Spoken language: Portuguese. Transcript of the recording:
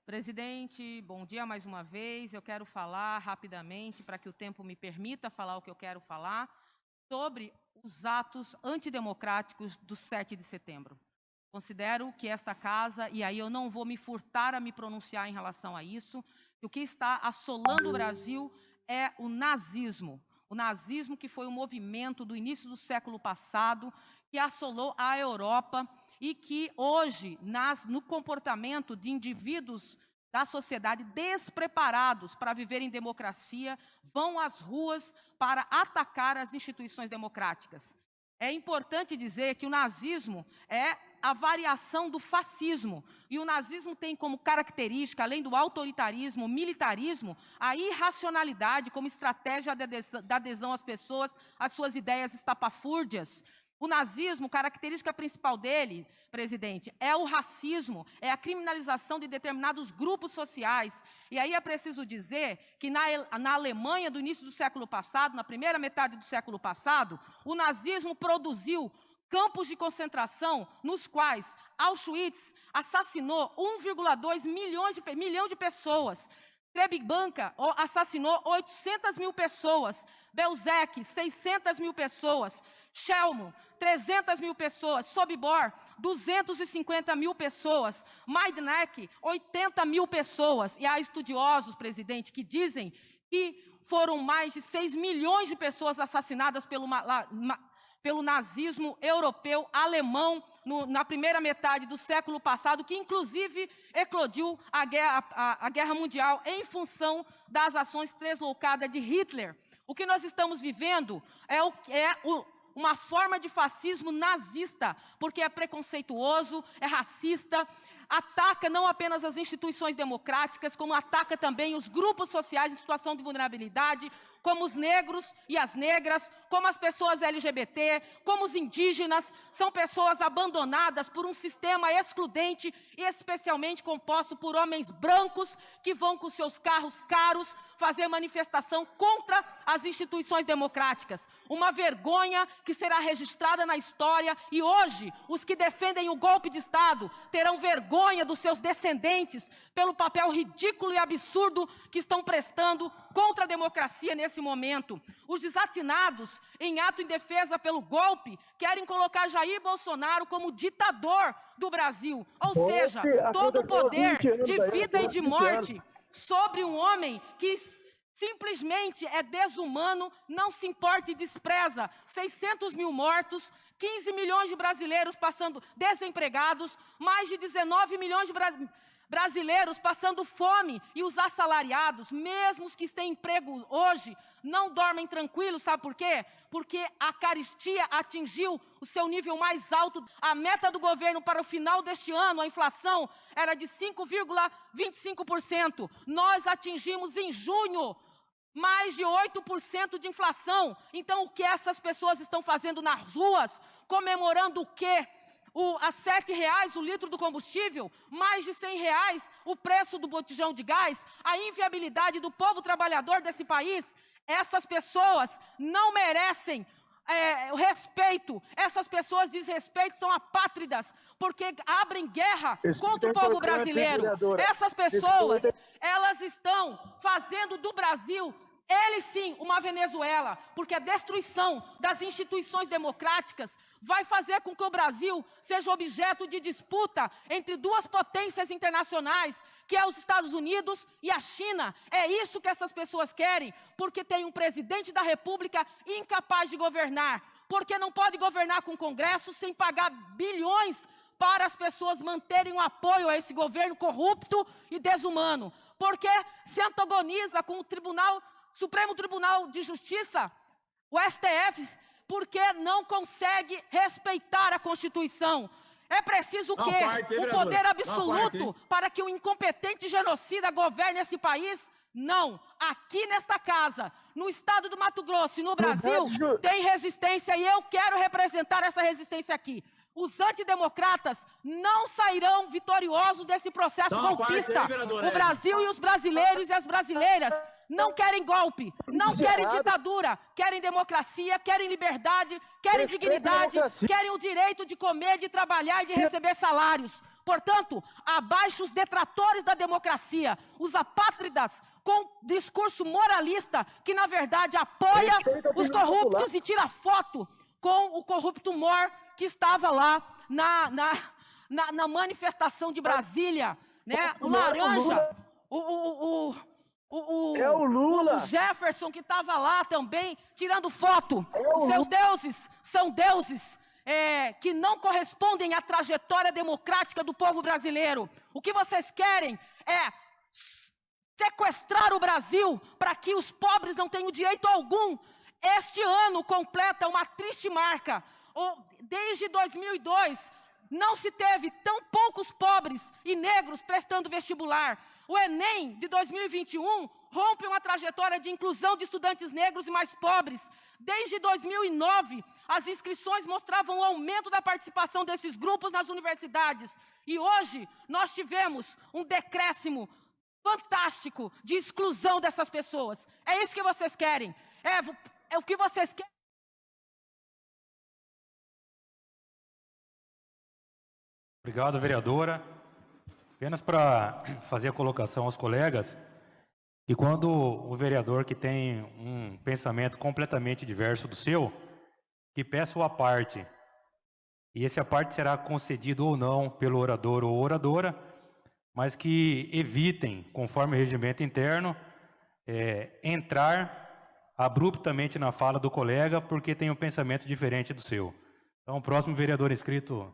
Presidente, bom dia mais uma vez. Eu quero falar rapidamente, para que o tempo me permita falar o que eu quero falar, sobre os atos antidemocráticos do 7 de setembro. Considero que esta casa, e aí eu não vou me furtar a me pronunciar em relação a isso, que o que está assolando o Brasil é o nazismo. O nazismo, que foi um movimento do início do século passado, que assolou a Europa e que hoje, no comportamento de indivíduos da sociedade despreparados para viver em democracia, vão às ruas para atacar as instituições democráticas. É importante dizer que o nazismo é a variação do fascismo, e o nazismo tem como característica, além do autoritarismo, o militarismo, a irracionalidade como estratégia da adesão às pessoas, às suas ideias estapafúrdias. O nazismo, característica principal dele, presidente, é o racismo, é a criminalização de determinados grupos sociais. E aí é preciso dizer que na Alemanha do início do século passado, na primeira metade do século passado, o nazismo produziu campos de concentração nos quais Auschwitz assassinou 1,2 milhão de pessoas. Treblinka assassinou 800 mil pessoas, Belzec, 600 mil pessoas, Chelmo, 300 mil pessoas, Sobibor, 250 mil pessoas, Majdanek, 80 mil pessoas. E há estudiosos, presidente, que dizem que foram mais de 6 milhões de pessoas assassinadas pelo nazismo europeu, alemão, na primeira metade do século passado, que inclusive eclodiu a Guerra Mundial em função das ações tresloucadas de Hitler. O que nós estamos vivendo uma forma de fascismo nazista, porque é preconceituoso, é racista, ataca não apenas as instituições democráticas, como ataca também os grupos sociais em situação de vulnerabilidade, como os negros e as negras, como as pessoas LGBT, como os indígenas, são pessoas abandonadas por um sistema excludente e especialmente composto por homens brancos que vão com seus carros caros fazer manifestação contra as instituições democráticas. Uma vergonha que será registrada na história, e hoje os que defendem o golpe de Estado terão vergonha dos seus descendentes pelo papel ridículo e absurdo que estão prestando contra a democracia nesse momento. Os desatinados, em ato em defesa pelo golpe, querem colocar Jair Bolsonaro como ditador do Brasil, ou seja, todo o poder de vida e de morte sobre um homem que simplesmente é desumano, não se importa e despreza 600 mil mortos, 15 milhões de brasileiros passando desempregados, mais de 19 milhões de brasileiros passando fome, e os assalariados, mesmo os que têm emprego hoje, não dormem tranquilos, sabe por quê? Porque a carestia atingiu o seu nível mais alto. A meta do governo para o final deste ano, a inflação, era de 5,25%. Nós atingimos em junho mais de 8% de inflação. Então, o que essas pessoas estão fazendo nas ruas? Comemorando o quê? A R$ 7,00 o litro do combustível, mais de R$ 100,00 o preço do botijão de gás, a inviabilidade do povo trabalhador desse país. Essas pessoas não merecem o respeito. Essas pessoas desrespeitam, são apátridas, porque abrem guerra contra o povo brasileiro. Essas pessoas, elas estão fazendo do Brasil, ele sim, uma Venezuela, porque a destruição das instituições democráticas vai fazer com que o Brasil seja objeto de disputa entre duas potências internacionais, que é os Estados Unidos e a China. É isso que essas pessoas querem, porque tem um presidente da República incapaz de governar, porque não pode governar com o Congresso sem pagar bilhões para as pessoas manterem o apoio a esse governo corrupto e desumano, porque se antagoniza com o Supremo Tribunal de Justiça, o STF, porque não consegue respeitar a Constituição. É preciso o quê? O poder absoluto para que o incompetente genocida governe esse país? Não. Aqui nesta casa, no estado do Mato Grosso e no Brasil, tem resistência, e eu quero representar essa resistência aqui. Os antidemocratas não sairão vitoriosos desse processo golpista. O Brasil e os brasileiros e as brasileiras não querem golpe, não querem ditadura, querem democracia, querem liberdade, querem dignidade, querem o direito de comer, de trabalhar e de receber salários. Portanto, abaixo os detratores da democracia, os apátridas com discurso moralista que, na verdade, apoia os corruptos e tira foto com o corrupto Mor que estava lá na manifestação de Brasília, né? O Laranja, o Lula. O Jefferson, que estava lá também, tirando foto. Os seus deuses são deuses que não correspondem à trajetória democrática do povo brasileiro. O que vocês querem é sequestrar o Brasil para que os pobres não tenham direito algum. Este ano completa uma triste marca. Desde 2002, não se teve tão poucos pobres e negros prestando vestibular. O Enem de 2021 rompe uma trajetória de inclusão de estudantes negros e mais pobres. Desde 2009, as inscrições mostravam o aumento da participação desses grupos nas universidades. E hoje, nós tivemos um decréscimo fantástico de exclusão dessas pessoas. É isso que vocês querem. É o que vocês querem. Obrigado, vereadora. Apenas para fazer a colocação aos colegas, que quando o vereador que tem um pensamento completamente diverso do seu, que peça o aparte, e esse aparte será concedido ou não pelo orador ou oradora, mas que evitem, conforme o regimento interno, entrar abruptamente na fala do colega porque tem um pensamento diferente do seu. Então, o próximo vereador inscrito